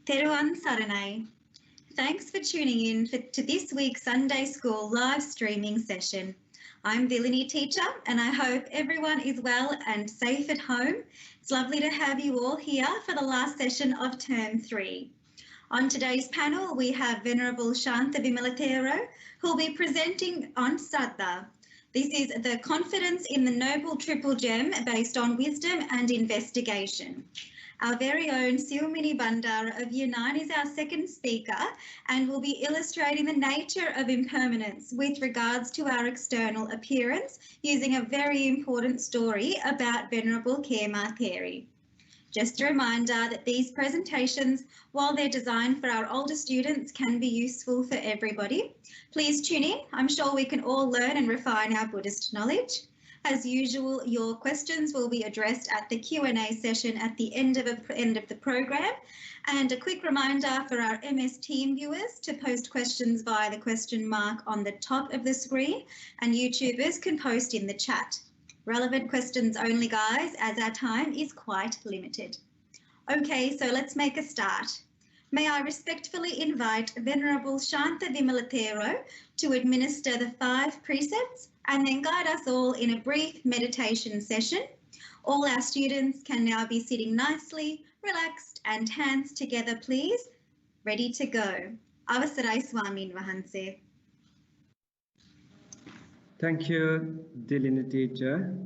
Dhamma Sarana. Thanks for tuning in to this week's Sunday School live streaming session. I'm Vilini Teacher and I hope everyone is well and safe at home. It's lovely to have you all here for the last session of Term 3. On today's panel, we have Venerable Shanta Vimalatero, who will be presenting on Saddha. This is the confidence in the Noble Triple Gem based on wisdom and investigation. Our very own Silmini Bandara of Year 9 is our second speaker and will be illustrating the nature of impermanence with regards to our external appearance using a very important story about Venerable Kemar theory. Just a reminder that these presentations, while they're designed for our older students, can be useful for everybody. Please tune in. I'm sure we can all learn and refine our Buddhist knowledge. As usual, your questions will be addressed at the Q&A session at the end of the program. And a quick reminder for our MS Team viewers to post questions via the question mark on the top of the screen, and YouTubers can post in the chat. Relevant questions only, guys, as our time is quite limited. Okay, so let's make a start. May I respectfully invite Venerable Shanta Vimalatero to administer the 5 precepts and then guide us all in a brief meditation session. All our students can now be sitting nicely, relaxed and hands together, please. Ready to go. Avasarai Swamin Vahanse. Thank you, Dilini Teacher.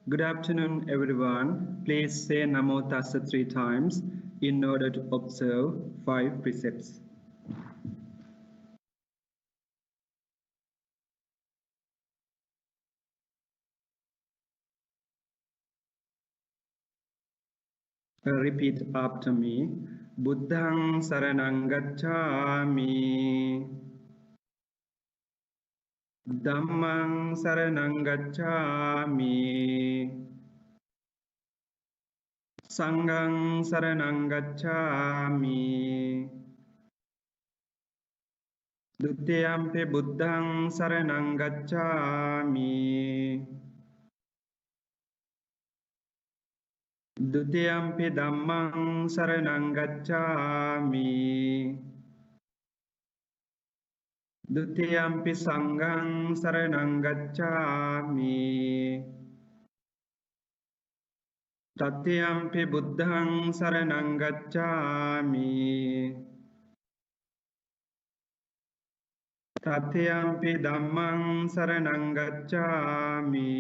Good afternoon, everyone. Please say Namo Tassa 3 times in order to observe 5 precepts. Repeat after me. Buddhang saranang gacchami. Dhammang saranang gacchami. Sanghang saranang gacchami. Dutiyampi buddhang saranang gacchami. Dutiyampi dhammang saranang gacchami. Dutiyampi sanghang saranang gacchami. Tatiyampi buddhang saranang gacchami. Tatiyampi dhammang saranang gacchami.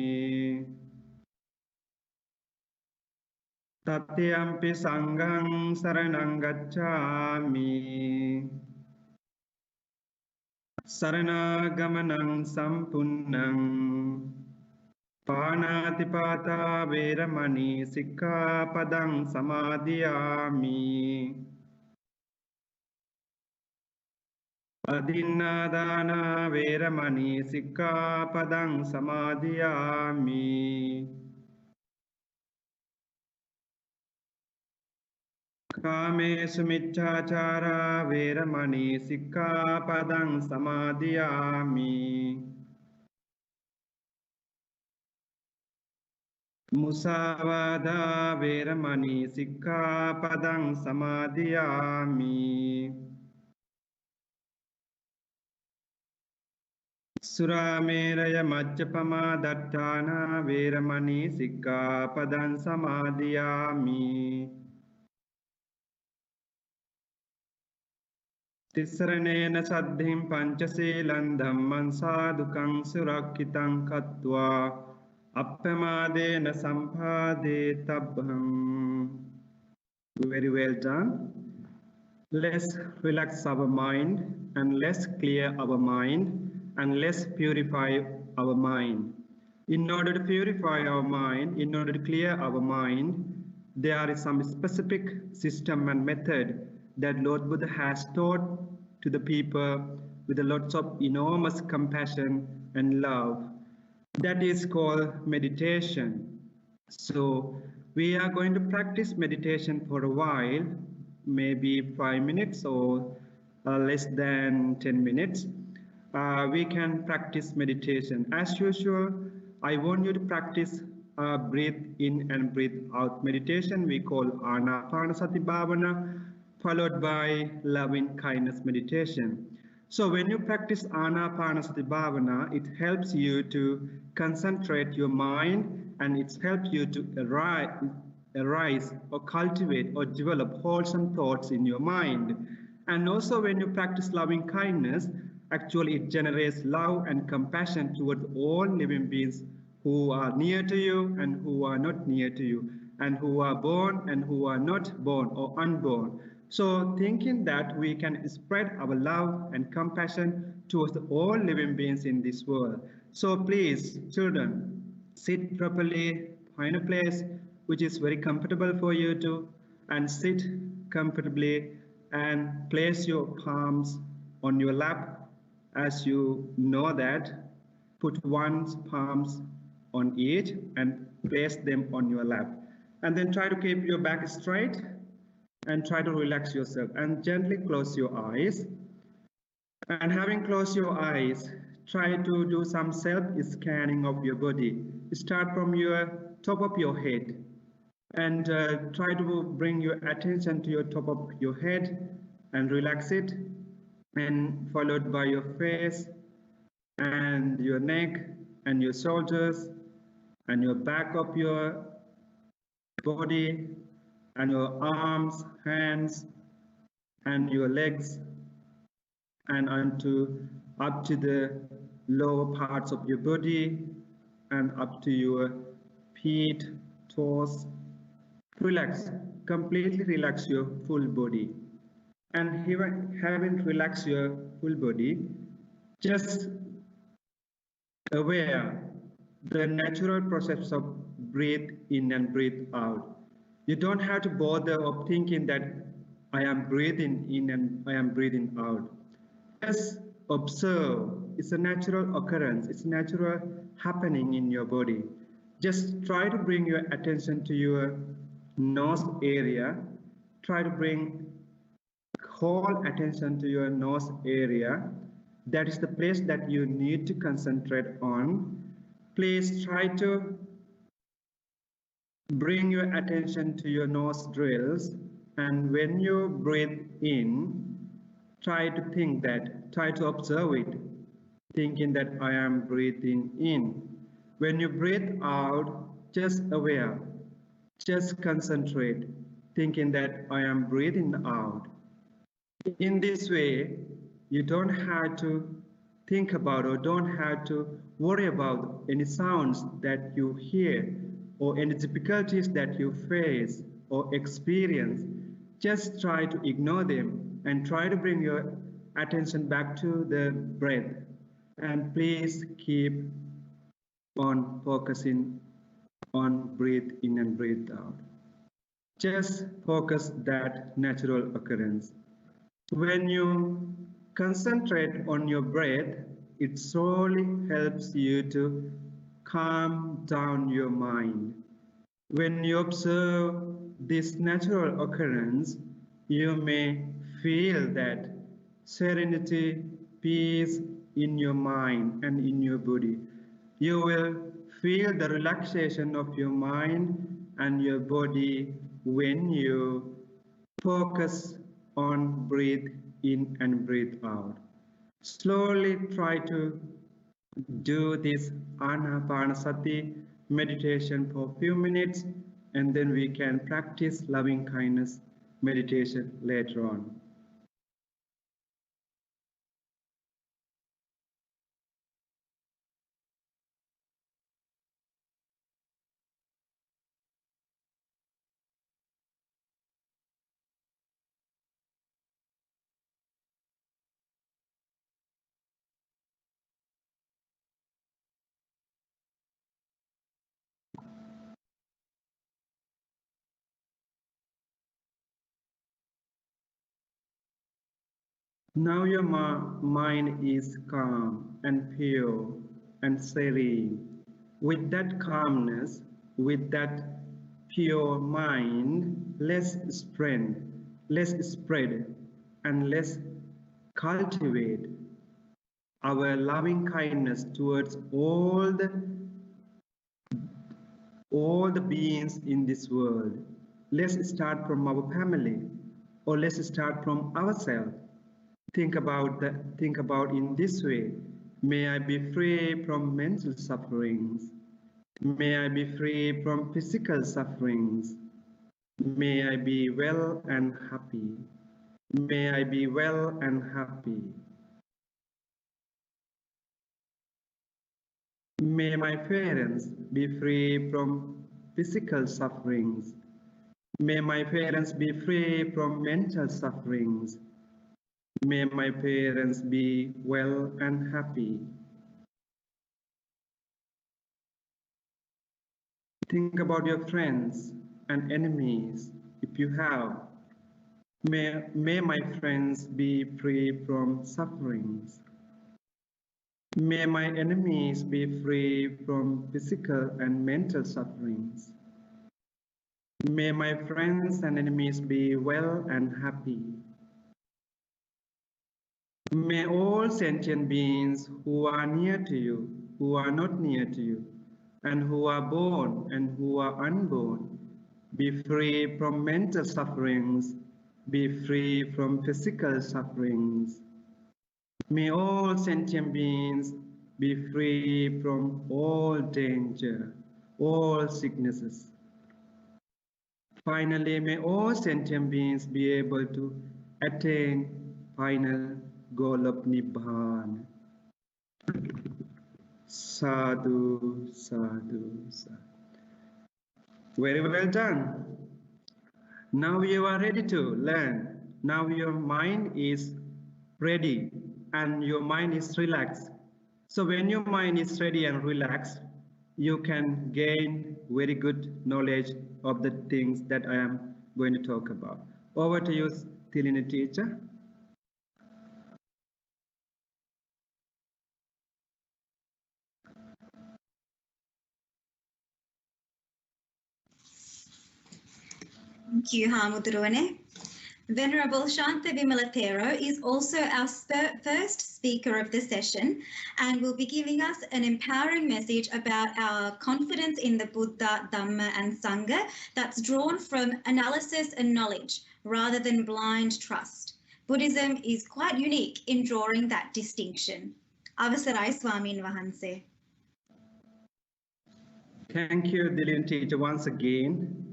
Tatiyampi sanghang saranang gacchami. Saranaгаmanang sampunnang. Panatipata veramani sikkhapadang samadhiyami. Adinnādāna veramani sikkhapadang samadhiyami. Kāmesu micchāchārā veramani sikkhapadang samadhiyami. Musāvādā veramani sikkhapadang samadhiyami. Surameraya majjapamā dattāna veramani sikkhapadang samadhiyami. Tissaranena saddhim panchaseelan dhamman sadhukang surakkitang kattvā appamādena sampādē tabbham. Very well done. Let's relax our mind and let's clear our mind and let's purify our mind. In order to purify our mind, in order to clear our mind, there is some specific system and method that Lord Buddha has taught to the people with a lot of enormous compassion and love. That is called meditation. So we are going to practice meditation for a while, maybe 5 minutes or less than 10 minutes. We can practice meditation. As usual, I want you to practice breathe in and breathe out meditation. We call Anapanasati Bhavana. followed by loving kindness meditation. So when you practice Anapanasati Bhavana, it helps you to concentrate your mind, and it helps you to arise or cultivate or develop wholesome thoughts in your mind. And also when you practice loving kindness, actually it generates love and compassion towards all living beings who are near to you and who are not near to you, and who are born and who are not born or unborn. So thinking that we can spread our love and compassion towards all living beings in this world. So please, children, sit properly, find a place which is very comfortable for you to, and sit comfortably and place your palms on your lap. As you know that, put one's palms on each and place them on your lap. And then try to keep your back straight and try to relax yourself and gently close your eyes. And having closed your eyes, try to do some self-scanning of your body. Start from your top of your head and try to bring your attention to your top of your head and relax it, and followed by your face and your neck and your shoulders and your back of your body and your arms, hands, and your legs, and up to the lower parts of your body and up to your feet, toes. Relax, completely relax your full body. And having relaxed your full body, just aware the natural process of breathe in and breathe out. You don't have to bother of thinking that I am breathing in and I am breathing out. Just observe. It's a natural occurrence. It's natural happening in your body. Just try to bring your attention to your nose area. Try to bring whole attention to your nose area. That is the place that you need to concentrate on. Please try to bring your attention to your nostrils, and when you breathe in, try to observe it, thinking that I am breathing in. When you breathe out, just aware, just concentrate, thinking that I am breathing out. In this way, you don't have to think about or don't have to worry about any sounds that you hear or any difficulties that you face or experience. Just try to ignore them and try to bring your attention back to the breath. And please keep on focusing on breathe in and breathe out. Just focus that natural occurrence. When you concentrate on your breath, it slowly helps you to calm down your mind. When you observe this natural occurrence, you may feel that serenity, peace in your mind and in your body. You will feel the relaxation of your mind and your body when you focus on breathe in and breathe out. Slowly try to do this Anapanasati meditation for a few minutes, and then we can practice loving kindness meditation later on. Now your mind is calm and pure and serene. With that calmness, with that pure mind, let's spread, and let's cultivate our loving kindness towards all the beings in this world. Let's start from our family. Or let's start from ourselves. Think about in this way. May I be free from mental sufferings. May I be free from physical sufferings. May I be well and happy. May I be well and happy. May my parents be free from physical sufferings. May my parents be free from mental sufferings. May my parents be well and happy. Think about your friends and enemies if you have. May my friends be free from sufferings. May my enemies be free from physical and mental sufferings. May my friends and enemies be well and happy. May all sentient beings who are near to you, who are not near to you, and who are born and who are unborn, be free from mental sufferings, be free from physical sufferings. May all sentient beings be free from all danger, all sicknesses. Finally, may all sentient beings be able to attain final goal of Nibbana. Sadhu, sadhu, sadhu. Very well done. Now you are ready to learn. Now your mind is ready and your mind is relaxed. So when your mind is ready and relaxed, you can gain very good knowledge of the things that I am going to talk about. Over to you, Tilini teacher. Thank you, Hamudurwane. Venerable Shanta Vimalathero is also our first speaker of the session and will be giving us an empowering message about our confidence in the Buddha, Dhamma and Sangha that's drawn from analysis and knowledge rather than blind trust. Buddhism is quite unique in drawing that distinction. Avasarai Swamin Vahanse. Thank you, Dilin teacher, once again.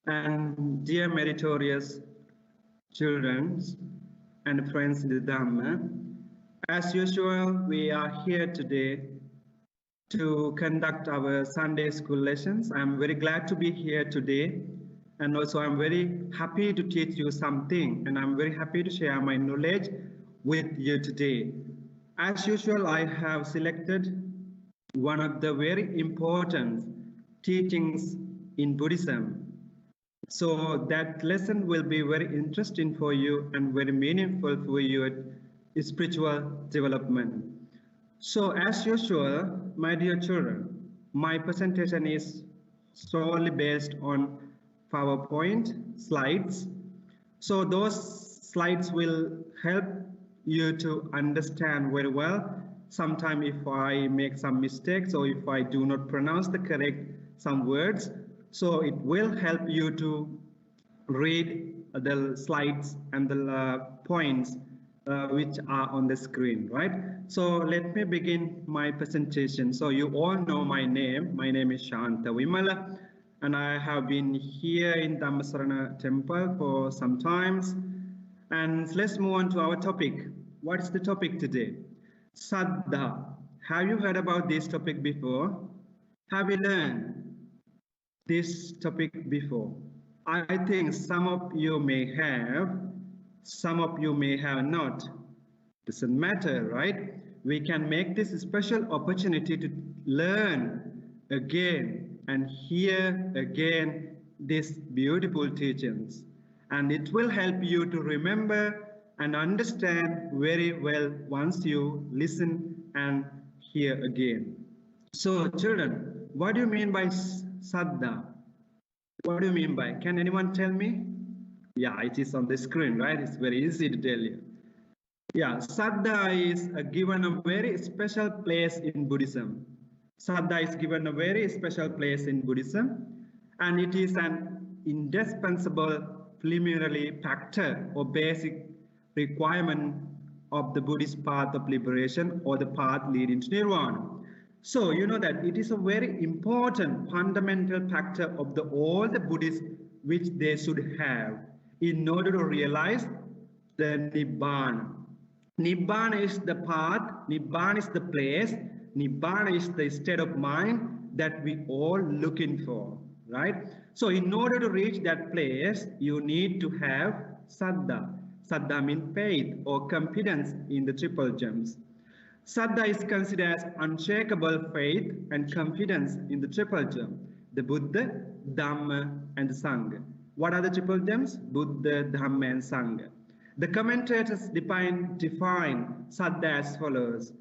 And dear meritorious children and friends in the Dhamma, as usual, we are here today to conduct our Sunday school lessons. I'm very glad to be here today. And also I'm very happy to teach you something, and I'm very happy to share my knowledge with you today. As usual, I have selected one of the very important teachings in Buddhism. So that lesson will be very interesting for you and very meaningful for your spiritual development. So as usual, my dear children, my presentation is solely based on PowerPoint slides. So those slides will help you to understand very well. Sometimes if I make some mistakes or if I do not pronounce the correct some words, so it will help you to read the slides and the points which are on the screen, right? So let me begin my presentation. So you all know my name. My name is Shanta Vimala, and I have been here in Dhamma Sarana temple for some times. And let's move on to our topic. What is the topic today? Saddha. Have you heard about this topic before? Have you learned this topic before? I think some of you may have, some of you may have not. Doesn't matter, right? We can make this a special opportunity to learn again and hear again these beautiful teachings. And it will help you to remember and understand very well once you listen and hear again. So children, what do you mean by Saddha? What do you mean by? Can anyone tell me? Yeah, it is on the screen, right? It's very easy to tell you. Yeah, Saddha is given a very special place in Buddhism. Saddha is given a very special place in Buddhism, and it is an indispensable preliminary factor or basic requirement of the Buddhist path of liberation or the path leading to nirvana. So you know that it is a very important fundamental factor of all the Buddhists which they should have in order to realize the Nibbana. Nibbana is the path, Nibbana is the place, Nibbana is the state of mind that we all looking for, right? So in order to reach that place, you need to have Saddha. Saddha means faith or confidence in the triple gems. Saddha is considered as unshakable faith and confidence in the triple gem, the Buddha, Dhamma, and the Sangha. What are the triple gems? Buddha, Dhamma, and Sangha. The commentators define Saddha as follows.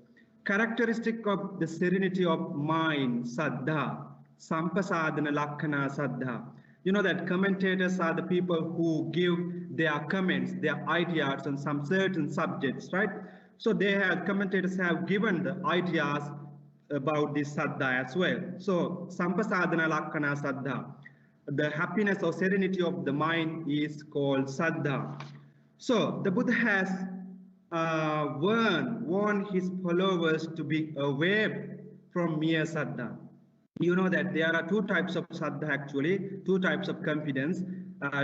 Characteristic of the serenity of mind, Saddha, Sampasadana Lakkana Saddha. You know that commentators are the people who give their comments, their ideas on some certain subjects, right? So commentators have given the ideas about this Saddha as well. So Sampasadana Lakkana Saddha. The happiness or serenity of the mind is called Saddha. So the Buddha has warned his followers to be away from mere Saddha. You know that there are two types of Saddha actually, two types of confidence.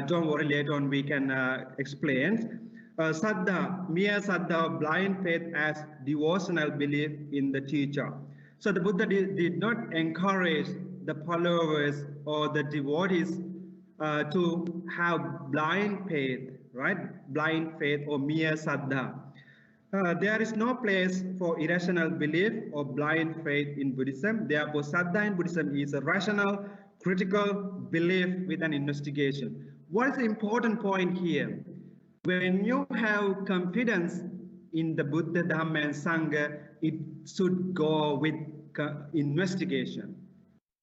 Don't worry, later on we can explain. Saddha, mere Saddha, blind faith as devotional belief in the teacher. So the Buddha did not encourage the followers or the devotees to have blind faith, right? Blind faith or mere Saddha. There is no place for irrational belief or blind faith in Buddhism. Therefore, Saddha in Buddhism is a rational, critical belief with an investigation. What is the important point here? When you have confidence in the Buddha, Dhamma, and Sangha, it should go with investigation.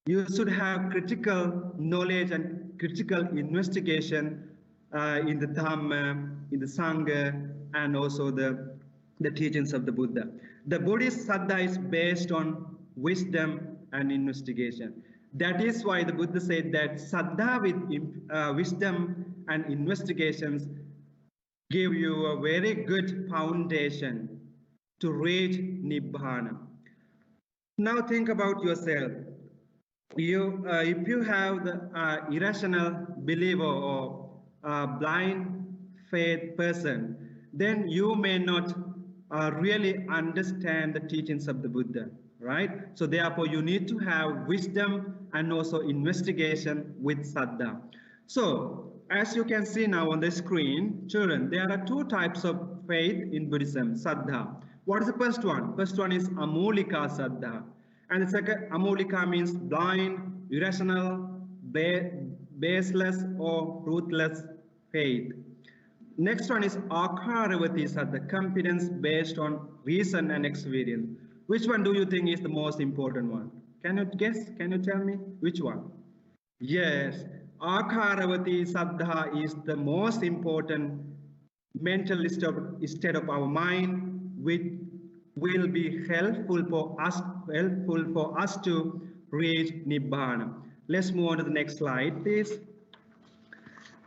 You should have critical knowledge and critical investigation in the Dhamma, in the Sangha, and also the teachings of the Buddha. The Buddhist Saddha is based on wisdom and investigation. That is why the Buddha said that Saddha with wisdom and investigations give you a very good foundation to reach Nibbana. Now think about yourself. If you have the irrational believer or blind faith person, then you may not really understand the teachings of the Buddha, right? So therefore you need to have wisdom and also investigation with Saddha. So as you can see now on the screen, children, there are two types of faith in Buddhism, Saddha. What is the first one? First one is Amulika Saddha. And the second, Amulika means blind, irrational, baseless or ruthless faith. Next one is Akaravati Saddha, confidence based on reason and experience. Which one do you think is the most important one? Can you guess? Can you tell me which one? Yes, Akaravati Saddha is the most important mental state of our mind, which will be helpful for us to reach Nibbana. Let's move on to the next slide, please.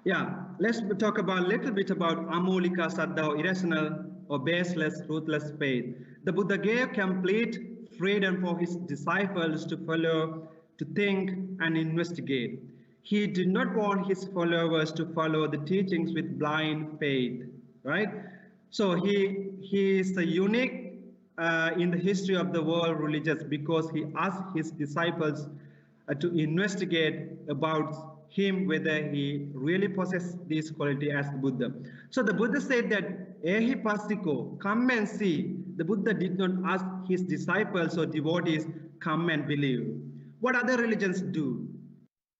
Yeah, let's talk about a little bit about Amulika Saddha, or irrational or baseless, ruthless faith. The Buddha gave complete freedom for his disciples to follow, to think and investigate. He did not want his followers to follow the teachings with blind faith, right? So he is unique in the history of the world religious because he asked his disciples to investigate about him whether he really possessed this quality as the Buddha. So the Buddha said that Ehi Passiko, come and see. The Buddha did not ask his disciples or devotees, come and believe. What other religions do?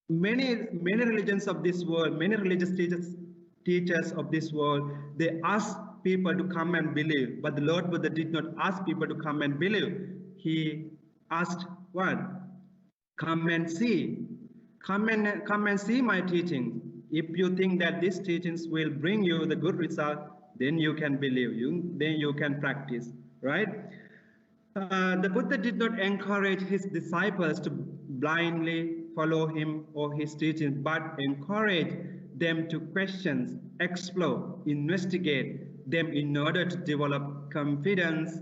Many religions of this world, many religious teachers of this world, they ask people to come and believe. But the Lord Buddha did not ask people to come and believe. He asked what? Come and see. Come and see my teaching. If you think that these teachings will bring you the good result, then you can believe, then you can practice, right? The Buddha did not encourage his disciples to blindly follow him or his teachings, but encourage them to questions, explore, investigate them in order to develop confidence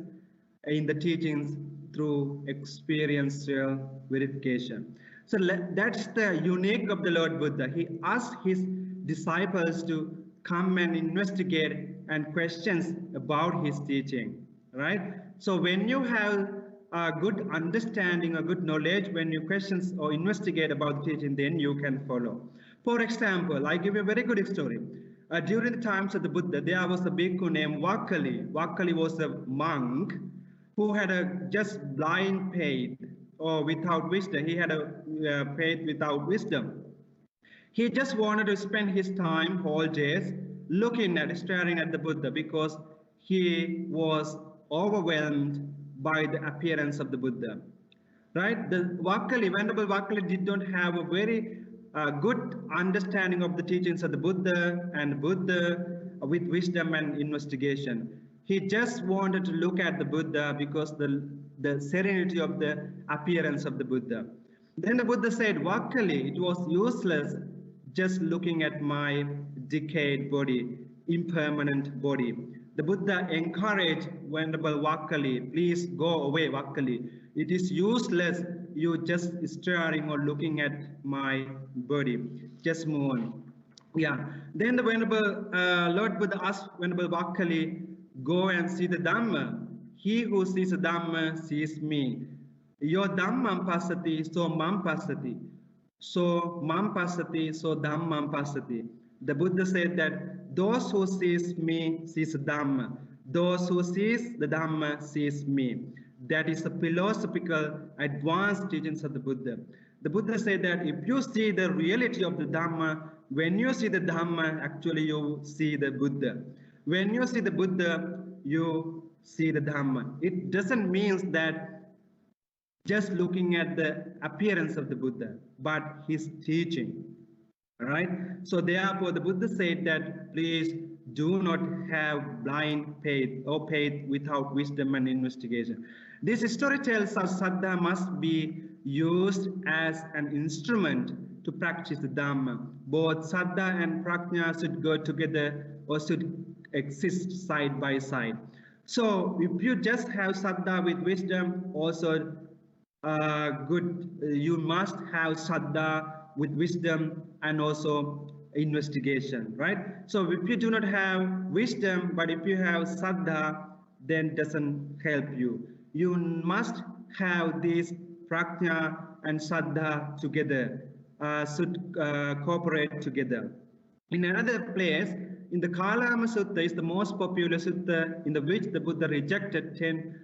in the teachings through experiential verification. So that's the unique of the Lord Buddha. He asked his disciples to come and investigate and questions about his teaching, right? So when you have a good understanding, a good knowledge, when you questions or investigate about the teaching, then you can follow. For example, I give you a very good story. During the times of the Buddha, there was a bhikkhu named Vakali. Vakali was a monk who had a just blind faith or without wisdom. He had a faith without wisdom. He just wanted to spend his time whole days looking at, staring at the Buddha because he was overwhelmed by the appearance of the Buddha. Right? The Vakali, Venerable Vakali did not have a very good understanding of the teachings of the Buddha and Buddha with wisdom and investigation. He just wanted to look at the Buddha because the serenity of the appearance of the Buddha. Then the Buddha said, Vakali, it was useless just looking at my decayed body, impermanent body. The Buddha encouraged Venerable Vakali, please go away, Vakali. It is useless you just staring or looking at my body. Just move on. Yeah. Then the Venerable Lord Buddha asked Venerable Vakali, go and see the Dhamma. He who sees the Dhamma sees me. Your Dhammam pasati, so mam pasati. So mam pasati, so Dhammam pasati. The Buddha said that those who sees me sees the Dhamma. Those who sees the Dhamma sees me. That is the philosophical advanced teachings of the Buddha. The Buddha said that if you see the reality of the Dhamma, when you see the Dhamma, actually you see the Buddha. When you see the Buddha, you see the Dhamma. It doesn't mean that just looking at the appearance of the Buddha, but his teaching. Right? So therefore the Buddha said that please do not have blind faith or faith without wisdom and investigation. This story tells us Saddha must be used as an instrument to practice the Dhamma. Both Saddha and Prajna should go together or should exist side by side. So if you just have Saddha with wisdom, also you must have Saddha with wisdom and also investigation, right? So if you do not have wisdom, but if you have Saddha, then doesn't help you. You must have this Prajna and Saddha together, should cooperate together. In another place, in the Kalama Sutta is the most popular sutta in which the Buddha rejected 10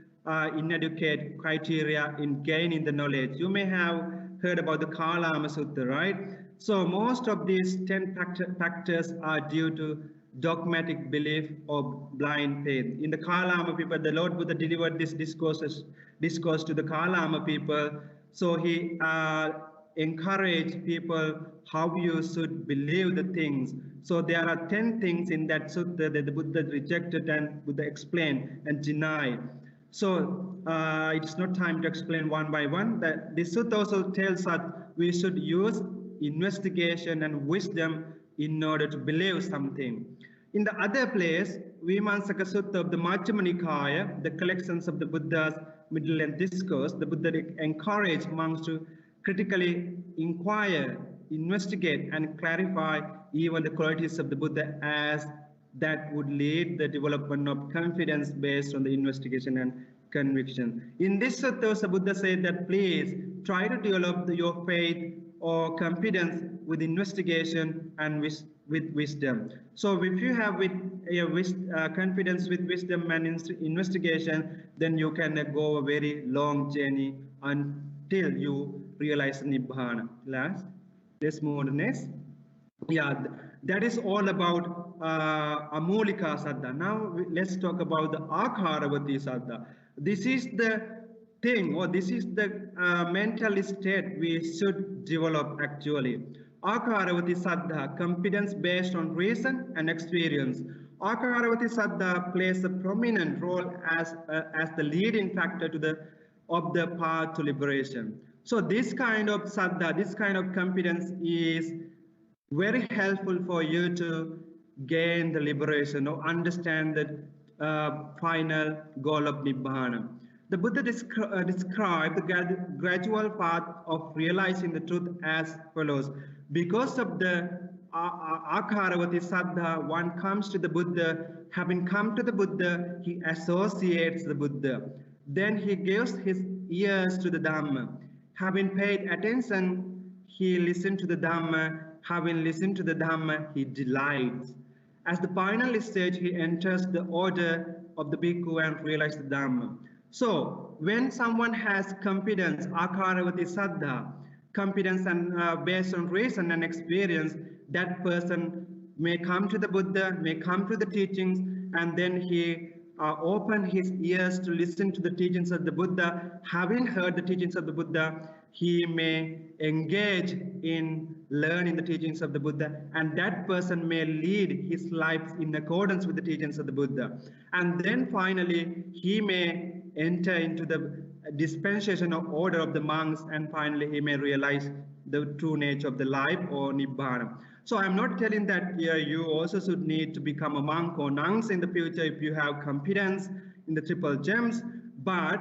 inadequate criteria in gaining the knowledge. You may have heard about the Kalama Sutta, right? So most of these 10 factors are due to dogmatic belief or blind faith. In the Kalama people, the Lord Buddha delivered this discourse to the Kalama people. So he encouraged people how you should believe the things. So there are 10 things in that sutta that the Buddha rejected and Buddha explained and denied. So it's not time to explain one by one. That this sutta also tells us we should use investigation and wisdom in order to believe something. In the other place, Vimansaka Sutta of the Majjhima Nikaya, the collections of the Buddha's middle length discourse, the Buddha encouraged monks to critically inquire, investigate, and clarify even the qualities of the Buddha, as that would lead the development of confidence based on the investigation and conviction. In this sutta, the Buddha said that please try to develop your faith or confidence with investigation and with wisdom. So if you have confidence with wisdom and investigation, then you can go a very long journey until you realize Nibbana. Let's move on to the next. Yeah, that is all about Amulika Saddha. Now let's talk about the Akharavati Saddha. This is the thing, or this is the mental state we should develop actually. Akharavati Saddha, confidence based on reason and experience. Akharavati Saddha plays a prominent role as the leading factor of the path to liberation. So this kind of Saddha, this kind of confidence is very helpful for you to gain the liberation or understand the final goal of Nibbana. The Buddha described the gradual path of realizing the truth as follows. Because of the Akaravati Saddha, one comes to the Buddha. Having come to the Buddha, he associates the Buddha. Then he gives his ears to the Dhamma. Having paid attention, he listened to the Dhamma. Having listened to the Dhamma, he delights. As the final stage, he enters the order of the bhikkhu and realizes the Dhamma. So, when someone has confidence, akaravati saddha, confidence and based on reason and experience, that person may come to the Buddha, may come to the teachings, and then he open his ears to listen to the teachings of the Buddha. Having heard the teachings of the Buddha, he may engage in learning the teachings of the Buddha, and that person may lead his life in accordance with the teachings of the Buddha. And then finally, he may enter into the dispensation of order of the monks, and finally he may realize the true nature of the life or Nibbana. So I'm not telling that you also should need to become a monk or nuns in the future if you have confidence in the triple gems, but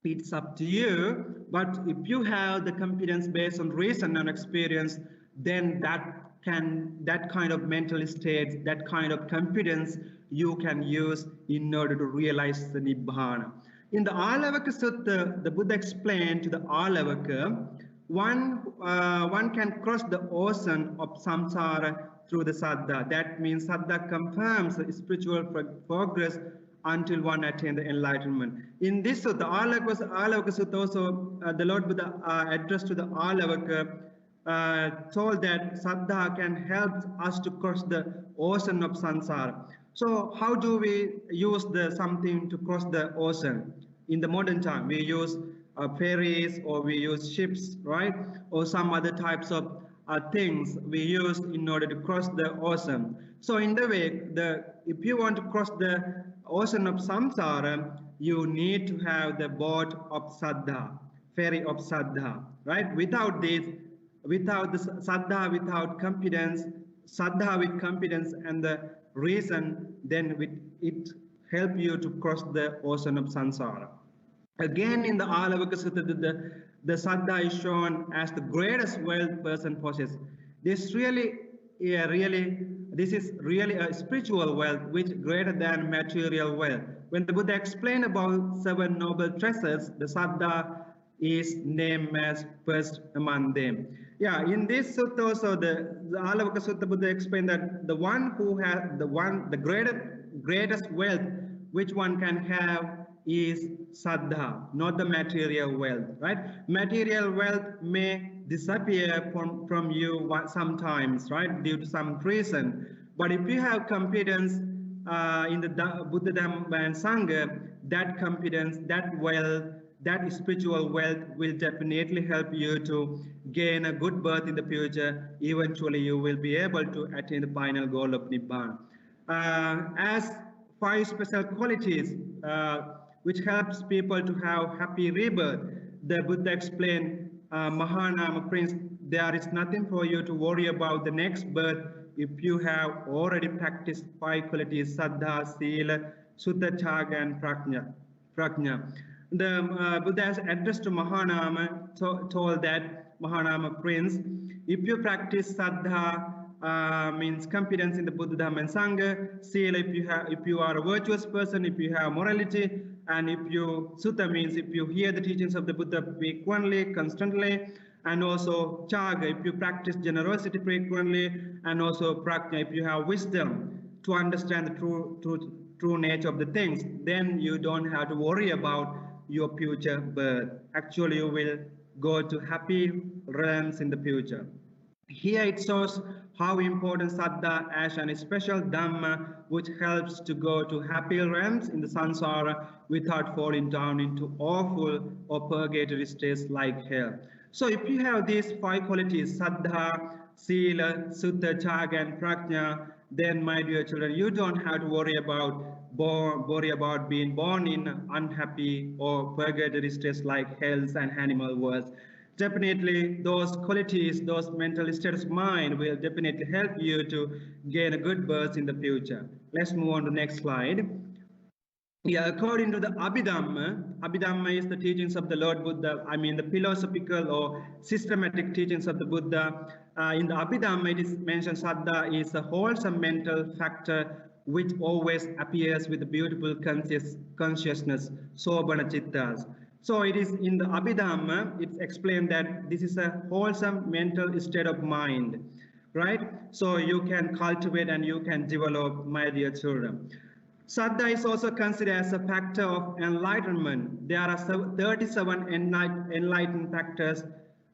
it's up to you. But if you have the confidence based on reason and experience, then that kind of mental state, that kind of confidence you can use in order to realize the Nibbana. In the Alavaka Sutta, the Buddha explained to the Alavaka, one can cross the ocean of samsara through the saddha. That means saddha confirms the spiritual progress until one attains the enlightenment. In this sutta, Alavaka Sutta also, the Lord Buddha addressed to the Alavaka, told that saddha can help us to cross the ocean of samsara. So how do we use something to cross the ocean? In the modern time, we use ferries, or we use ships, right? Or some other types of things we use in order to cross the ocean. So in the way, if you want to cross the ocean of samsara, you need to have the boat of saddha, ferry of saddha, right? Without this, without the saddha, without confidence, saddha with confidence and the reason, then it help you to cross the ocean of samsara. Again, in the Alavaka Sutta, the saddha is shown as the greatest wealth person possesses. This is really a spiritual wealth, which greater than material wealth. When the Buddha explained about 7 noble treasures, the saddha is named as first among them. Yeah, in this sutta also, the Alavaka Sutta, Buddha explained that the one who has the greatest wealth which one can have is saddha, not the material wealth, right? Material wealth may disappear from you sometimes, right, due to some reason. But if you have confidence in the Buddha, Dhamma and Sangha, that confidence, that wealth, that spiritual wealth will definitely help you to gain a good birth in the future. Eventually, you will be able to attain the final goal of Nibbana. As 5 special qualities which helps people to have happy rebirth, the Buddha explained, Mahanama Prince, there is nothing for you to worry about the next birth if you have already practiced 5 qualities, Saddha, Sila, Sutta, Chaga, and Prajna. The Buddha's address to Mahanama told that, Mahanama Prince, if you practice Saddha, means confidence in the Buddha, Dhamma, and Sangha. Sila, if you are a virtuous person, if you have morality, and Sutta means if you hear the teachings of the Buddha frequently, constantly, and also Chaga, if you practice generosity frequently, and also Prajna, if you have wisdom to understand the true nature of the things, then you don't have to worry about your future birth. Actually, you will go to happy realms in the future. Here it shows how important Saddha as a special Dhamma which helps to go to happy realms in the samsara without falling down into awful or purgatory states like hell. So if you have these 5 qualities, Saddha, Sila, Sutta, Chaga, and Prajna, then my dear children, you don't have to worry about being born in unhappy or purgatory states like hells and animal worlds. definitely those qualities, those mental states of mind will definitely help you to gain a good birth in the future. Let's move on to the next slide. Yeah, according to the Abhidhamma is the teachings of the Lord Buddha. I mean, the philosophical or systematic teachings of the Buddha. In the Abhidhamma, it is mentioned Saddha is a wholesome mental factor which always appears with a beautiful consciousness, sobhana chittas. So it is in the Abhidhamma, it's explained that this is a wholesome mental state of mind, right? So you can cultivate and you can develop, my dear children. Saddha is also considered as a factor of enlightenment. There are 37 enlightened factors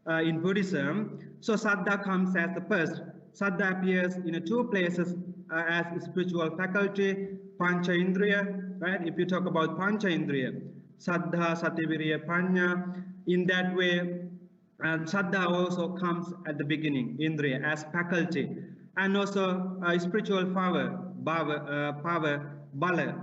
in Buddhism. So Saddha comes as the first. Saddha appears in two places as a spiritual faculty, Pancha Indriya, right? If you talk about Pancha Indriya, Saddha, Sativiriya, Panya, in that way, and Saddha also comes at the beginning, Indriya, as faculty, and also spiritual power, Bala.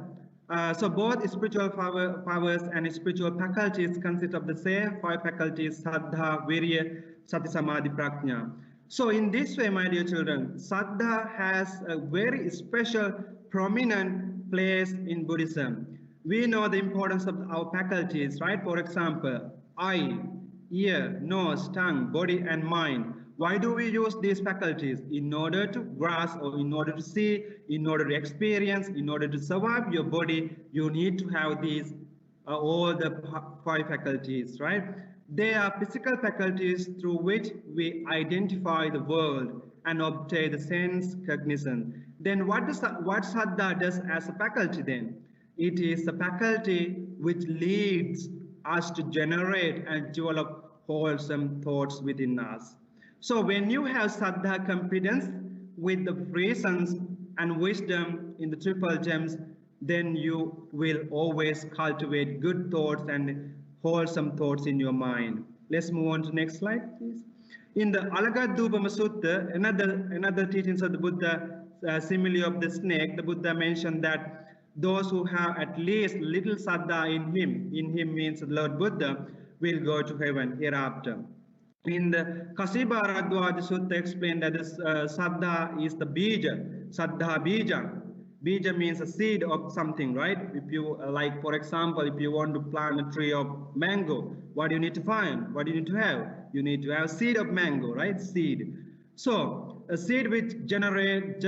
So both spiritual powers and spiritual faculties consist of the same five faculties, Saddha, Virya, Sati, Samadhi, Prajna. So in this way, my dear children, Saddha has a very special, prominent place in Buddhism. We know the importance of our faculties, right? For example, eye, ear, nose, tongue, body, and mind. Why do we use these faculties? In order to grasp or in order to see, in order to experience, in order to survive your body, you need to have these all the five faculties, right? They are physical faculties through which we identify the world and obtain the sense cognition. Then what Saddha does as a faculty then? It is a faculty which leads us to generate and develop wholesome thoughts within us. So when you have Saddha confidence with the reasons and wisdom in the triple gems, then you will always cultivate good thoughts and wholesome thoughts in your mind. Let's move on to the next slide, please. In the Alagadubama Sutta, another teachings of the Buddha, simile of the snake, the Buddha mentioned that those who have at least little Saddha in him means the Lord Buddha, will go to heaven hereafter. In the Kasiba Radwaja Sutta explained that this Saddha is the bija, Saddha bija. Bija means a seed of something, right? If you, like, for example, if you want to plant a tree of mango, what do you need to find? What do you need to have? You need to have seed of mango, right? Seed. So, a seed which germinate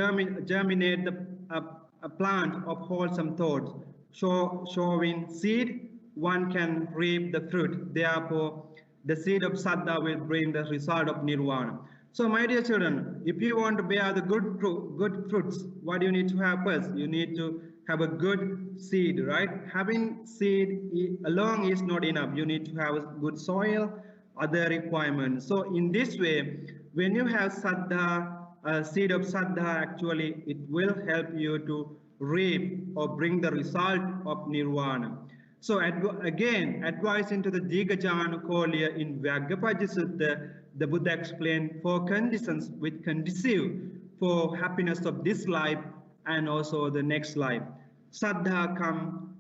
a plant of wholesome thoughts. Showing seed, one can reap the fruit. Therefore, the seed of Saddha will bring the result of Nirvana. So, my dear children, if you want to bear the good fruits, what do you need to have first? You need to have a good seed, right? Having seed alone is not enough. You need to have a good soil, other requirements. So, in this way, when you have Saddha, seed of Saddha, actually, it will help you to reap or bring the result of Nirvana. So again, advice into the Digajana Kolya in Vyaggapaja Sutta, the Buddha explained four conditions which conducive for happiness of this life and also the next life. Saddha come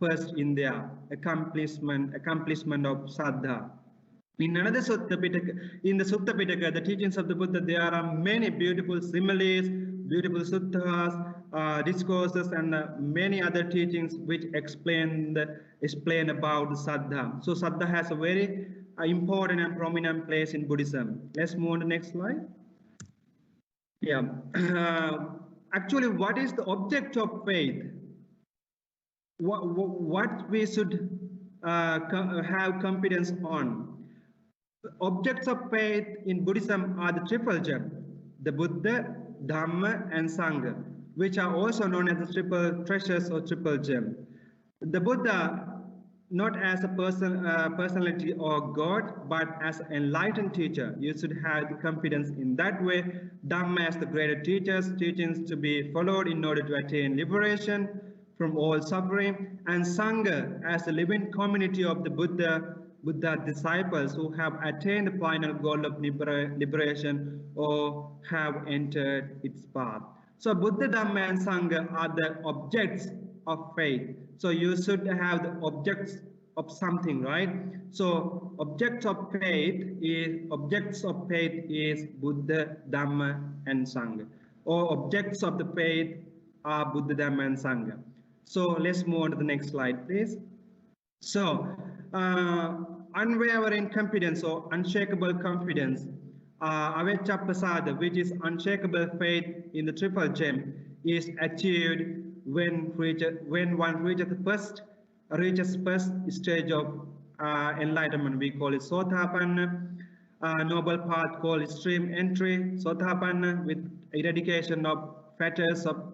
first in their accomplishment of Saddha. In another Sutta Pitaka, in the Sutta Pitaka, the teachings of the Buddha, there are many beautiful similes, beautiful suttas, discourses, and many other teachings which explain about the Saddha. So Saddha has a very important and prominent place in Buddhism. Let's move on to the next slide. Yeah. Actually, what is the object of faith? What we should have confidence on? Objects of faith in Buddhism are the triple gem, the Buddha, Dhamma, and Sangha, which are also known as the triple treasures or triple gem. The Buddha, not as a personality or God, but as an enlightened teacher. You should have the confidence in that way. Dhamma as the greater teachings to be followed in order to attain liberation from all suffering, and Sangha as the living community of the Buddha disciples who have attained the final goal of liberation or have entered its path. So Buddha, Dhamma, and Sangha are the objects of faith. So you should have the objects of something, right? So objects of faith is Buddha, Dhamma, and Sangha. Or objects of the faith are Buddha, Dhamma, and Sangha. So let's move on to the next slide, please. So, unwavering confidence or unshakable confidence, avechapasada, which is unshakable faith in the triple gem, is achieved when one reaches first stage of enlightenment. We call it Sotapanna. Noble path called extreme entry, Sotapanna, with eradication of fetters of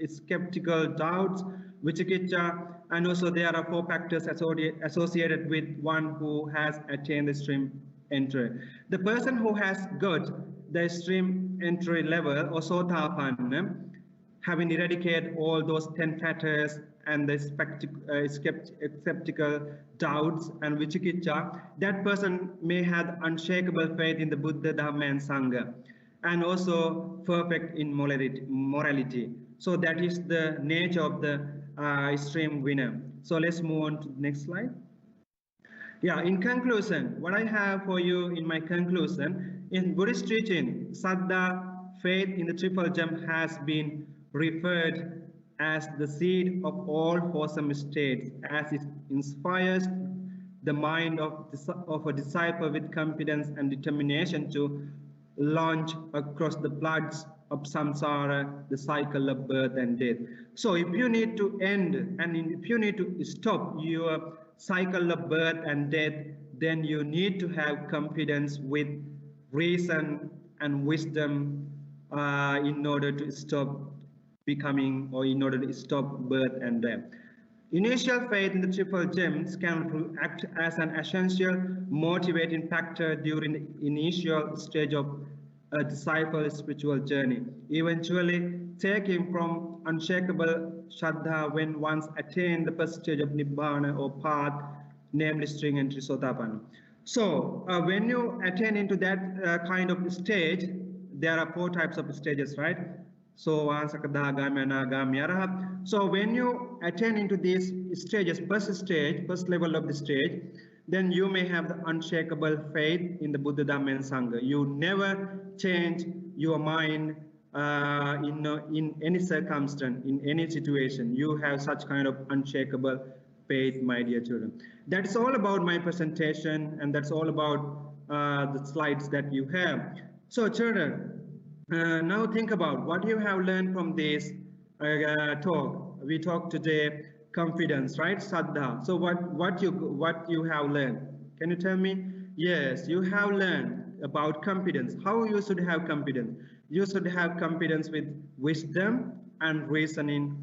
skeptical doubts, Vicikicca, and also there are 4 factors associated with one who has attained the extreme entry. The person who has got the extreme entry level or Sotapanna, having eradicated all those 10 fetters and the skeptical doubts and Vicikicca, that person may have unshakable faith in the Buddha, Dhamma, and Sangha, and also perfect in morality. So that is the nature of the extreme winner. So let's move on to the next slide. Yeah, in conclusion, what I have for you in my conclusion, in Buddhist teaching, Saddha, faith in the triple gem, has been referred as the seed of all wholesome states, as it inspires the mind of a disciple with confidence and determination to launch across the floods of samsara, the cycle of birth and death. So if you need to end and if you need to stop your cycle of birth and death, then you need to have confidence with reason and wisdom in order to stop becoming, or in order to stop birth and death. Initial faith in the triple gems can act as an essential motivating factor during the initial stage of a disciple's spiritual journey, eventually taking from unshakable Shraddha when once attained the first stage of Nibbana or path, namely string entry Sotapanna. So when you attain into that kind of stage, there are 4 types of stages, right? So Sakadagami, Anagami, Arahat. So when you attain into these stages, first level of the stage, then you may have the unshakable faith in the Buddha, Dhamma, and Sangha. You never change your mind in any circumstance, in any situation. You have such kind of unshakable faith, my dear children. That's all about my presentation, and that's all about the slides that you have. So children, now think about what you have learned from this talk. We talked today confidence, right? Saddha. So what you have learned? Can you tell me? Yes, you have learned about confidence. How you should have confidence? You should have confidence with wisdom and reasoning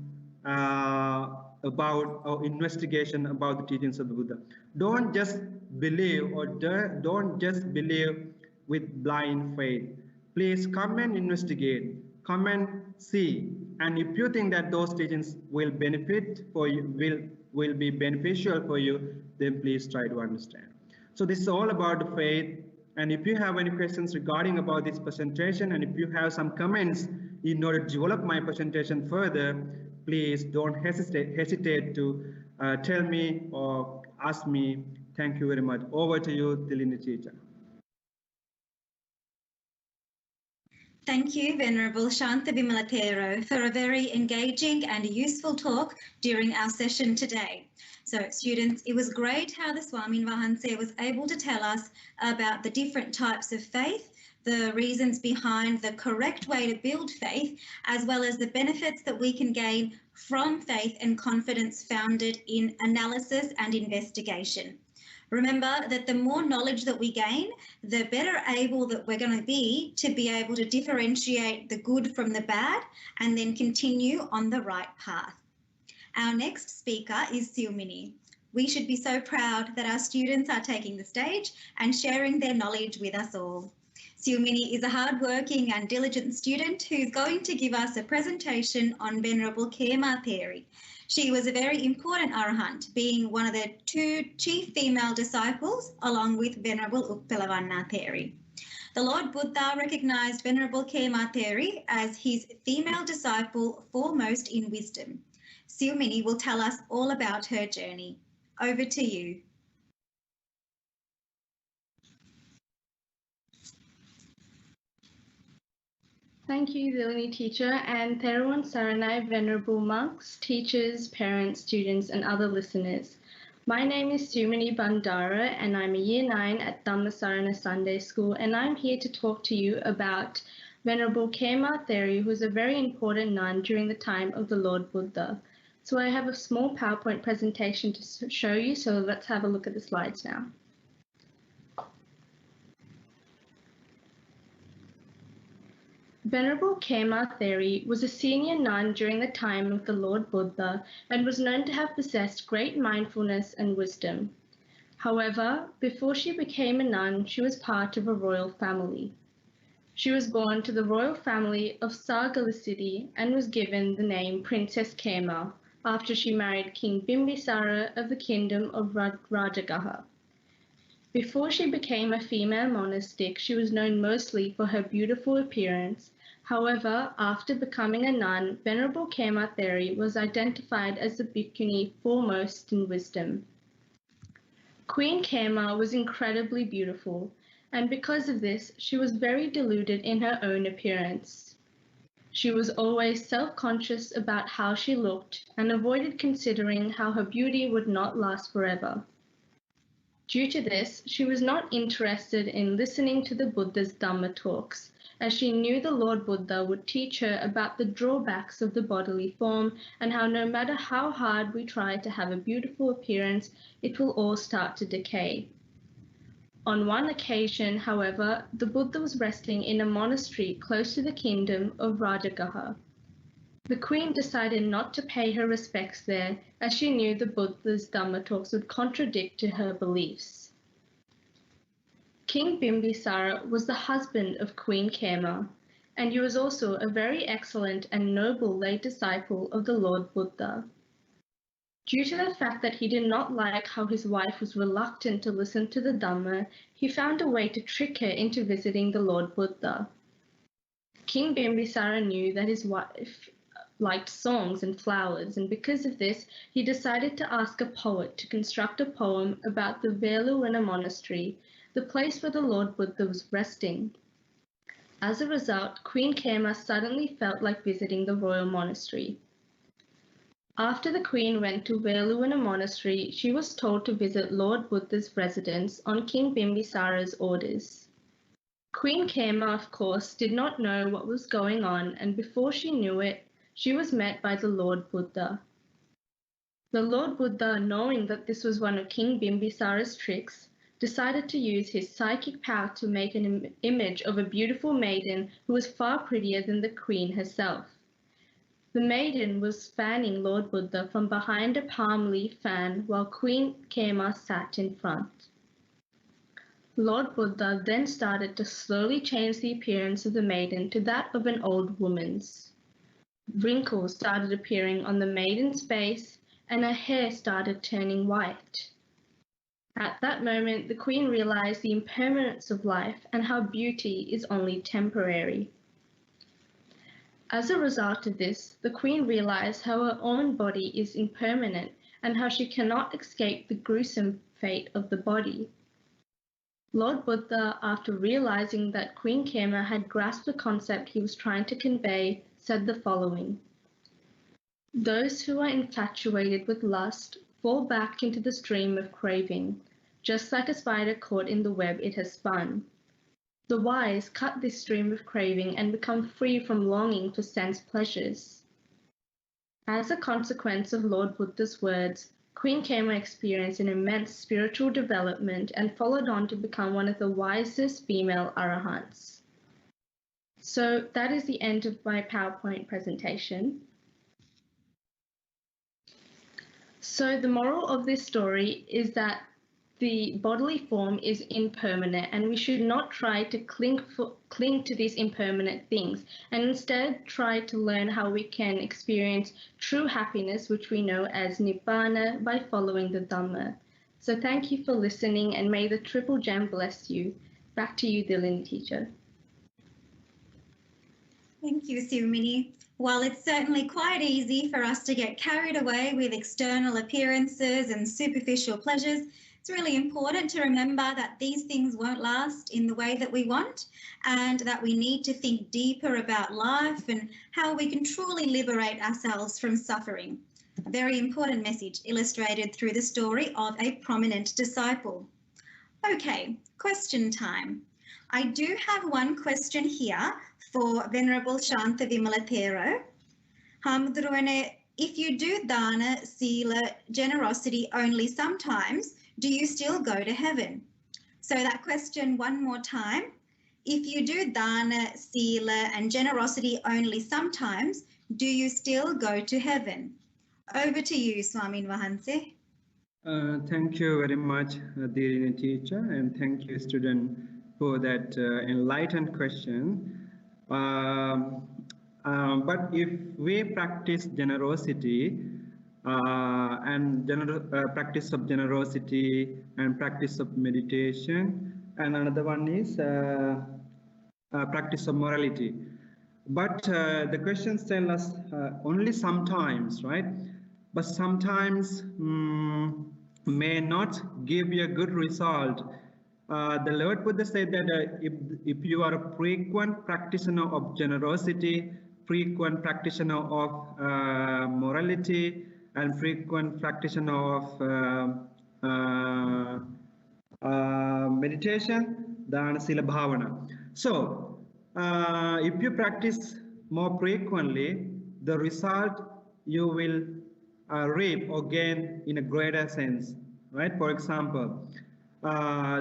about or investigation about the teachings of the Buddha. Don't just believe, or don't just believe with blind faith. Please come and investigate, come and see, and if you think that those teachings will benefit for you, will be beneficial for you, then please try to understand. So this is all about the faith, and if you have any questions regarding about this presentation, and if you have some comments in order to develop my presentation further, please don't hesitate to tell me or ask me. Thank you very much. Over to you, Dilini teacher. Thank you, Venerable Shanta Bimalatero, for a very engaging and useful talk during our session today. So students, it was great how the Swamin Vahanse was able to tell us about the different types of faith, the reasons behind the correct way to build faith, as well as the benefits that we can gain from faith and confidence founded in analysis and investigation. Remember that the more knowledge that we gain, the better able that we're going to be able to differentiate the good from the bad and then continue on the right path. Our next speaker is Silmini. We should be so proud that our students are taking the stage and sharing their knowledge with us all. Silmini is a hardworking and diligent student who's going to give us a presentation on Venerable Kemar Theri. She was a very important arahant, being one of the 2 chief female disciples, along with Venerable Uppalavanna Theri. The Lord Buddha recognised Venerable Kemar Theri as his female disciple foremost in wisdom. Silmini will tell us all about her journey. Over to you. Thank you, Dhamma teacher, and Dhamma Sarana, venerable monks, teachers, parents, students, and other listeners. My name is Sumini Bandara, and I'm a Year 9 at Dhamma Sarana Sunday School, and I'm here to talk to you about Venerable Kemar, who was a very important nun during the time of the Lord Buddha. So I have a small PowerPoint presentation to show you, so let's have a look at the slides now. Venerable Kemar was a senior nun during the time of the Lord Buddha and was known to have possessed great mindfulness and wisdom. However, before she became a nun, she was part of a royal family. She was born to the royal family of Sagala city and was given the name Princess Kemar after she married King Bimbisara of the kingdom of Rajagaha. Before she became a female monastic, she was known mostly for her beautiful appearance. However, after becoming a nun, Venerable Kemar was identified as the bhikkhuni foremost in wisdom. Queen Kemar was incredibly beautiful, and because of this, she was very deluded in her own appearance. She was always self-conscious about how she looked and avoided considering how her beauty would not last forever. Due to this, she was not interested in listening to the Buddha's Dhamma talks, as she knew the Lord Buddha would teach her about the drawbacks of the bodily form and how no matter how hard we try to have a beautiful appearance, it will all start to decay. On one occasion, however, the Buddha was resting in a monastery close to the kingdom of Rajagaha. The queen decided not to pay her respects there, as she knew the Buddha's Dhamma talks would contradict to her beliefs. King Bimbisara was the husband of Queen Kemar, and he was also a very excellent and noble lay disciple of the Lord Buddha. Due to the fact that he did not like how his wife was reluctant to listen to the Dhamma, he found a way to trick her into visiting the Lord Buddha. King Bimbisara knew that his wife liked songs and flowers, and because of this, he decided to ask a poet to construct a poem about the Veluwana monastery, the place where the Lord Buddha was resting. As a result, Queen Kemar suddenly felt like visiting the royal monastery. After the queen went to Veluwana monastery, she was told to visit Lord Buddha's residence on King Bimbisara's orders. Queen Kemar, of course, did not know what was going on, and before she knew it, she was met by the Lord Buddha. The Lord Buddha, knowing that this was one of King Bimbisara's tricks, decided to use his psychic power to make an image of a beautiful maiden who was far prettier than the queen herself. The maiden was fanning Lord Buddha from behind a palm leaf fan while Queen Kemar sat in front. Lord Buddha then started to slowly change the appearance of the maiden to that of an old woman's. Wrinkles started appearing on the maiden's face, and her hair started turning white. At that moment, the queen realized the impermanence of life and how beauty is only temporary. As a result of this, the queen realized how her own body is impermanent and how she cannot escape the gruesome fate of the body. Lord Buddha, after realizing that Queen Kemar had grasped the concept he was trying to convey, said the following: "Those who are infatuated with lust fall back into the stream of craving, just like a spider caught in the web it has spun. The wise cut this stream of craving and become free from longing for sense pleasures." As a consequence of Lord Buddha's words, Queen Kemar experienced an immense spiritual development and followed on to become one of the wisest female arahants. So that is the end of my PowerPoint presentation. So the moral of this story is that the bodily form is impermanent and we should not try to cling to these impermanent things and instead try to learn how we can experience true happiness, which we know as Nibbana, by following the Dhamma. So thank you for listening and may the Triple Gem bless you. Back to you, Dilin teacher. Thank you, Sumini. While it's certainly quite easy for us to get carried away with external appearances and superficial pleasures, it's really important to remember that these things won't last in the way that we want, and that we need to think deeper about life and how we can truly liberate ourselves from suffering. A very important message illustrated through the story of a prominent disciple. Okay, question time. I do have one question here for Venerable Shanta Vimalathero. Hamdurwane, if you do dana, sila, generosity only sometimes, do you still go to heaven? So that question one more time. If you do dana, sila and generosity only sometimes, do you still go to heaven? Over to you, Swamin Wahanse. Thank you very much, dear teacher, and thank you, student, for that enlightened question. But if we practice generosity and practice of generosity and practice of meditation, and another one is practice of morality. But the questions tell us only sometimes, right? But sometimes may not give you a good result. The Lord Buddha said that if you are a frequent practitioner of generosity, frequent practitioner of morality, and frequent practitioner of meditation, dana, sila, bhavana. So, if you practice more frequently, the result you will reap or gain in a greater sense, right? For example,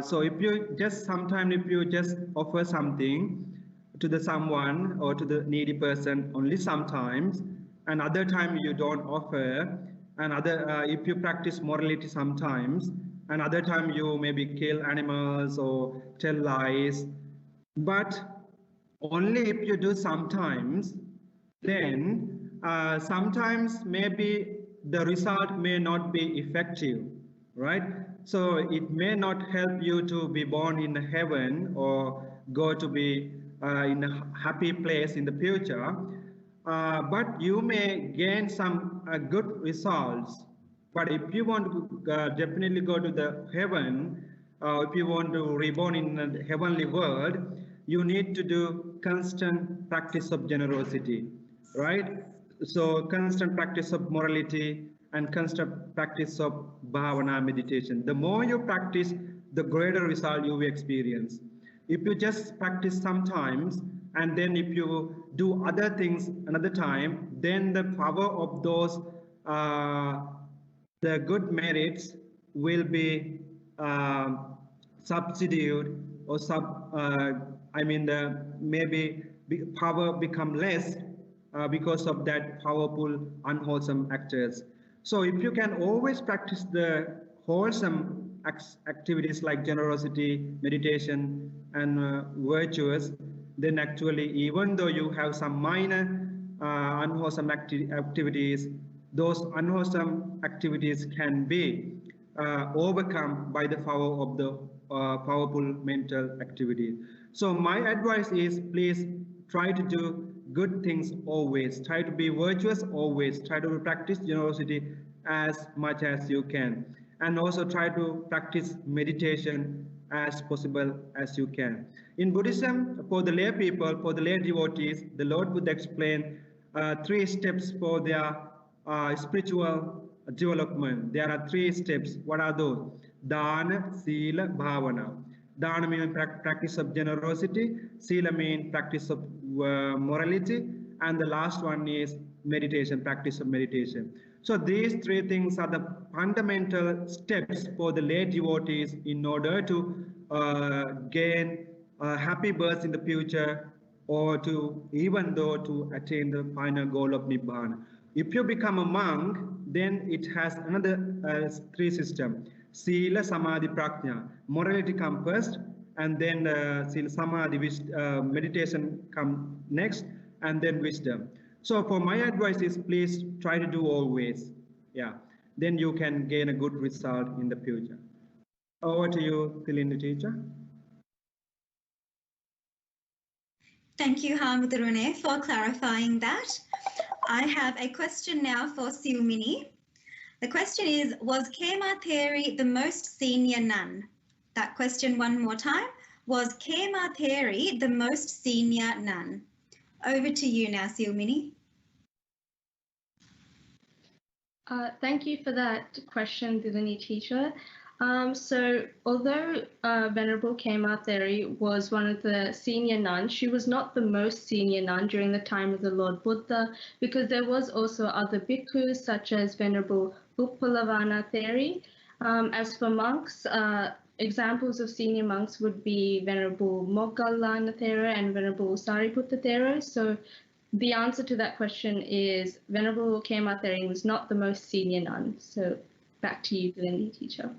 so if you just offer something to someone or to the needy person only sometimes, and other time you don't offer, and if you practice morality sometimes, and other time you maybe kill animals or tell lies, but only if you do sometimes, then sometimes maybe the result may not be effective, right? So it may not help you to be born in heaven or go to be in a happy place in the future, but you may gain some good results. But if you want to definitely go to the heaven, if you want to reborn in the heavenly world, you need to do constant practice of generosity, right? So constant practice of morality and constant practice of bhavana meditation. The more you practice, the greater result you will experience. If you just practice sometimes, and then if you do other things another time, then the power of those the good merits will be substituted or maybe power become less because of that powerful unwholesome actors. So if you can always practice the wholesome activities like generosity, meditation, and virtuous, then actually even though you have some minor unwholesome activities, those unwholesome activities can be overcome by the power of the powerful mental activity. So my advice is, please try to do good things always. Try to be virtuous always. Try to practice generosity as much as you can. And also try to practice meditation as possible as you can. In Buddhism, for the lay people, for the lay devotees, the Lord Buddha explained 3 steps for their spiritual development. There are 3 steps. What are those? Dana, Sila, Bhavana. Dana means practice of generosity. Sila means practice of morality. And the last one is meditation, practice of meditation. So these 3 things are the fundamental steps for the lay devotees in order to gain happy birth in the future, or to attain the final goal of Nibbana. If you become a monk, then it has another 3 systems. Sila, Samadhi, Prajna. Morality comes first, and then Sila, Samadhi, meditation comes next, and then wisdom. So for my advice is, please try to do always. Yeah. Then you can gain a good result in the future. Over to you, Thilinda teacher. Thank you, Hamudurune, for clarifying that. I have a question now for Silmini. The question is, was Kemar Theri the most senior nun? That question one more time. Was Kemar Theri the most senior nun? Over to you now, Silmini. Thank you for that question, Dilini teacher. So although Venerable Kemar Theri was one of the senior nuns, she was not the most senior nun during the time of the Lord Buddha, because there was also other bhikkhus such as Venerable Uppalavana Theri. As for monks, examples of senior monks would be Venerable Moggallana Thera and Venerable Sariputta Thera. So the answer to that question is Venerable Kemar Theri was not the most senior nun. So back to you, Dilini teacher.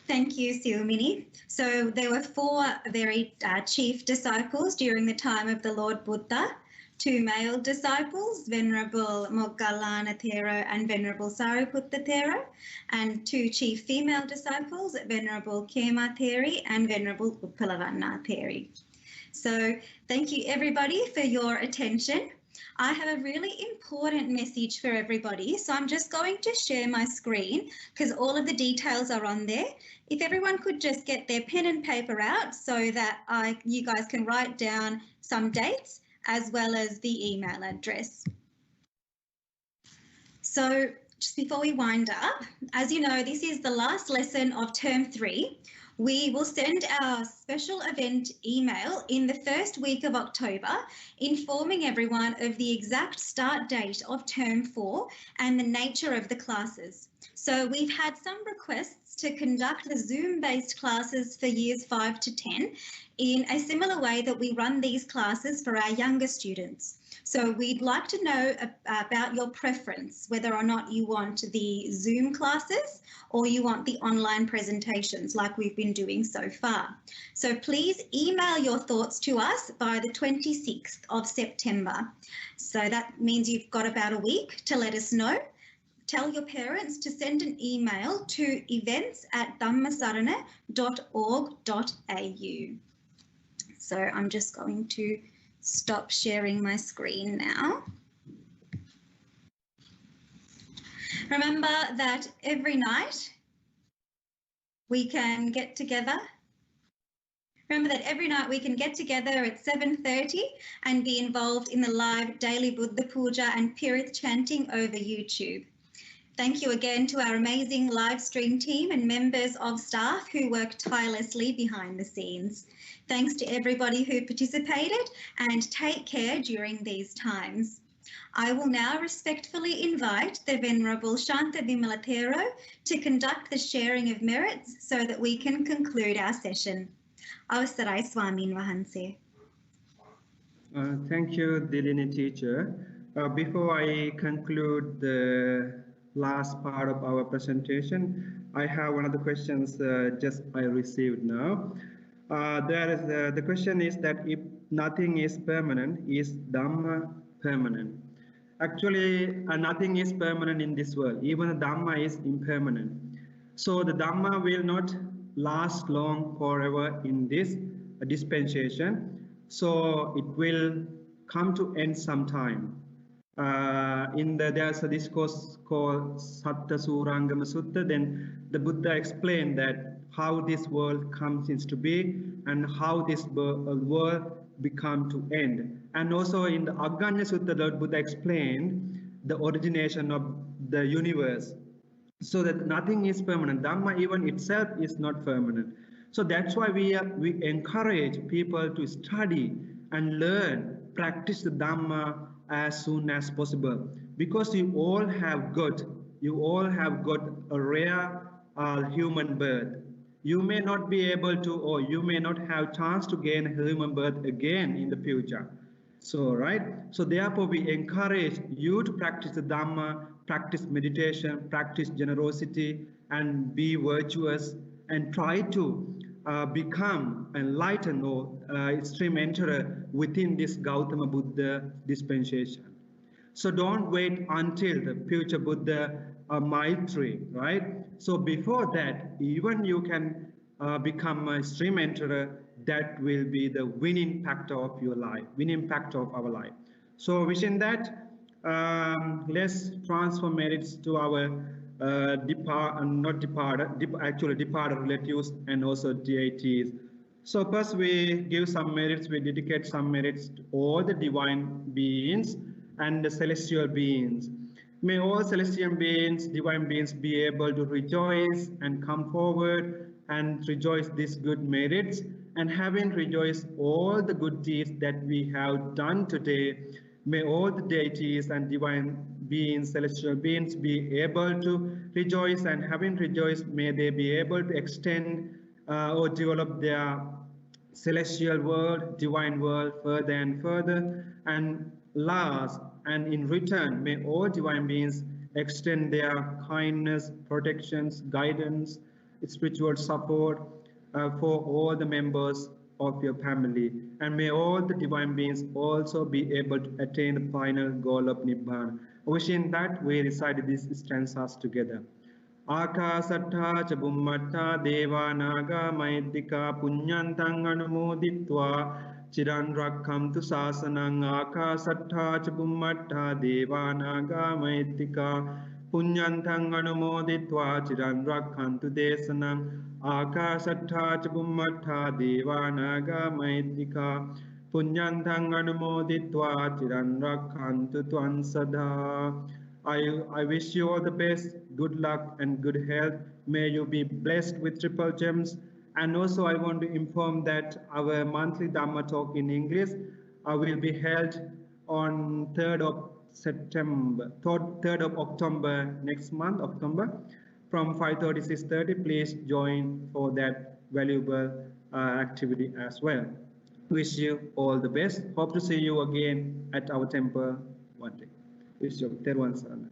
Thank you, Silmini. So there were four very chief disciples during the time of the Lord Buddha, two male disciples, Venerable Moggallana Thero and Venerable Sariputta Thero, and two chief female disciples, Venerable Kemar Theri and Venerable Uppalavana Theri. So thank you everybody for your attention. I have a really important message for everybody. So I'm just going to share my screen because all of the details are on there. If everyone could just get their pen and paper out so that you guys can write down some dates as well as the email address. So just before we wind up, as you know, this is the last lesson of term 3. We will send our special event email in the first week of October, informing everyone of the exact start date of term 4 and the nature of the classes. So we've had some requests to conduct the Zoom-based classes for years 5 to 10 in a similar way that we run these classes for our younger students. So we'd like to know about your preference, whether or not you want the Zoom classes or you want the online presentations like we've been doing so far. So please email your thoughts to us by the 26th of September. So that means you've got about a week to let us know. Tell your parents to send an email to events@dhammasarana.org.au. So I'm just going to stop sharing my screen now. Remember that every night we can get together. Remember that every night we can get together at 7:30 and be involved in the live daily Buddha Puja and Pirith chanting over YouTube. Thank you again to our amazing live stream team and members of staff who work tirelessly behind the scenes. Thanks to everybody who participated and take care during these times. I will now respectfully invite the Venerable Shanta Vimala Thero to conduct the sharing of merits so that we can conclude our session. Avasarai Swamin Wahanse. Thank you, Dilini teacher. Before I conclude the last part of our presentation, I have one of the questions just I received now. The question is that if nothing is permanent, is Dhamma permanent? Actually, nothing is permanent in this world. Even the Dhamma is impermanent. So the Dhamma will not last long forever in this dispensation. So it will come to end sometime. There's a discourse called Satta Surangama Sutta. Then the Buddha explained that how this world comes into be and how this world become to end. And also in the Aggañña Sutta, the Buddha explained the origination of the universe. So that nothing is permanent. Dhamma even itself is not permanent. So that's why we encourage people to study and learn, practice the Dhamma as soon as possible, because you all have got a rare human birth. You may not be able to, or you may not have chance to gain a human birth again in the future. So therefore we encourage you to practice the Dhamma, practice meditation, practice generosity, and be virtuous, and try to become enlightened or extreme enterer within this Gautama Buddha dispensation. So don't wait until the future Buddha Maitri, right? So before that, even you can become a extreme enterer that will be the winning factor of your life, winning factor of our life. So wishing that, let's transfer merits to our actually departed relatives and also deities. So first we give some merits, we dedicate some merits to all the divine beings and the celestial beings. May all celestial beings, divine beings be able to rejoice and come forward and rejoice these good merits, and having rejoiced all the good deeds that we have done today, may all the deities and divine beings, celestial beings be able to rejoice, and having rejoiced, may they be able to extend or develop their celestial world, divine world further and further. And last, and in return, may all divine beings extend their kindness, protections, guidance, spiritual support for all the members of your family. And may all the divine beings also be able to attain the final goal of Nibbana. Wishing that we recite these stanzas together. Akasattha ca Bhummatta Deva Naga Maitika Punyantang Anumoditva Chiran Rakhamtu Sasanang. Akasattha ca Bhummatta Deva Naga Maitika Punyantang Anumoditva Chiran Rakhamtu Desanang. Akasattha ca Bhummatta Deva Naga Maitika Punyantang Anumoditva Chiran Rakhamtu Tvan Sada. I wish you all the best, good luck and good health. May you be blessed with triple gems. And also I want to inform that our monthly Dharma talk in English will be held on 3rd of September, 3rd of October next month, October, from 5:30 to 6:30. Please join for that valuable activity as well. Wish you all the best. Hope to see you again at our temple one day. Wish you Therwan Sarana.